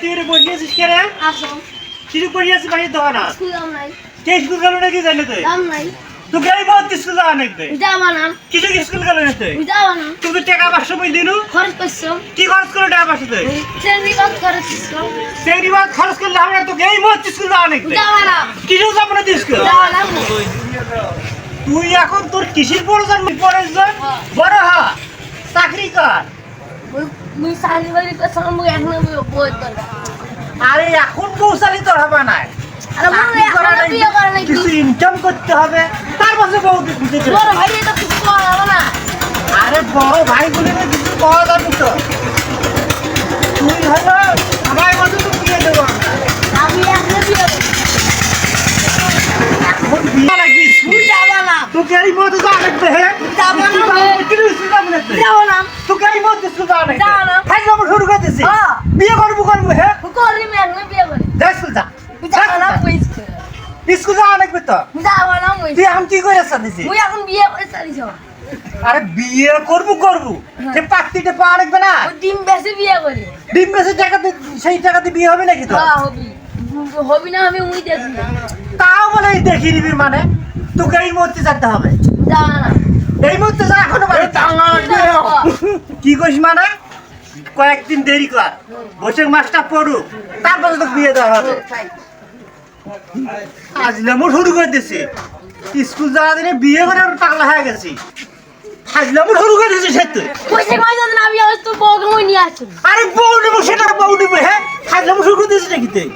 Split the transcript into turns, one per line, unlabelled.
তুই বসিয়েছিস কে রে?
আসো
কিছু করিয়েছিস ভাই দোকানা?
স্কুল যাও নাই
কে স্কুল গেল নাকি জানি তুই?
দাম নাই
তুই এই বহুত স্কুল যাওয়া নাকি?
যাবা না
কিছু স্কুল গেল না তুই?
যাবা না
তুই টাকা 500 মই দিনু?
খরচ করছো
কি খরচ করে টাকা 500 তুই?
চেনি বাদ খরচ করছো
সেই বাদ খরচ করলে আমরা তো এই বহুত স্কুল যাওয়া নাকি?
যাবা না
কিছু যাব না তুই স্কুল?
যাবা না
তুই এখন তোর কিসের প্রয়োজন? প্রয়োজন বড় হ, চাকরি কর।
মুই সালি বাড়ি করছো মুই এখন বই দরকার
আরে এখন পৌঁছালি তোর হবে না।
আরে মুই এখন বিয়ে করে নাই
কিছু ইনকাম করতে হবে, তার পাশে বহুত বুঝে যাবে।
বড় ভাই এটা কিছু করা হবে না
আরে বড় ভাই বলে না কিছু পাওয়া যাবে তো। তুই হলো সবাই মতো তো বিয়ে দেবো আমরা।
আমি এখন বিয়ে করব
এখন বিয়ে লাগবি
মুই যাবা না
তোকে এই মতো যা লাগবে হে
যাবা না
কিলো সুদাম না
যাবা না
তোকে এই মতো সুদা লাগবে
যাবা না।
খাই যাব শুরু করে দিছি
হ্যাঁ।
বিয়ে করব হে
করি আমি এখন বিয়ে করি
যাই সুদা
যাবা না মুই
স্কুল যা লাগবে তো।
যাবা না মুই
তুই এখন কি করে দিছি?
মুই এখন বিয়ে করে চালি যাব
আরে বিয়ে করব সে পাত্তিতে পাওয়া লাগবে না।
ওই ডিম বেশি বিয়ে করি
ডিম বেশি টাকাতে সেই টাকাতে বিয়ে হবে নাকি তো?
হ্যাঁ হবি হবি না আমি মুই দেখি
তাও বলে দেখি নিবি মানে তোকে এই মুহূর্তে যেতে হবে।
যাবা না
এই মুহূর্তে যা এখনো বাড়ি কি কইস মানে কয়েকদিন দেরি কর, বৈশাখ মাসটা পড়ুক, তারপরে তো বিয়ে দেওয়া হবে। আজ লেমু শুরু করে দিছি, স্কুল যাওয়া দিনে বিয়ে করে আমরা পাগলা হয়ে গেছি। আজ লেমু শুরু করে দিছি সে তুই।
পয়সা কই দিন আমি তোর বউকে মই নিয়ে আসছি
আরে বউ নেবো সেটা বউ নেবো হ্যাঁ, আজ লেমু শুরু করে দিছি নাকি তুই?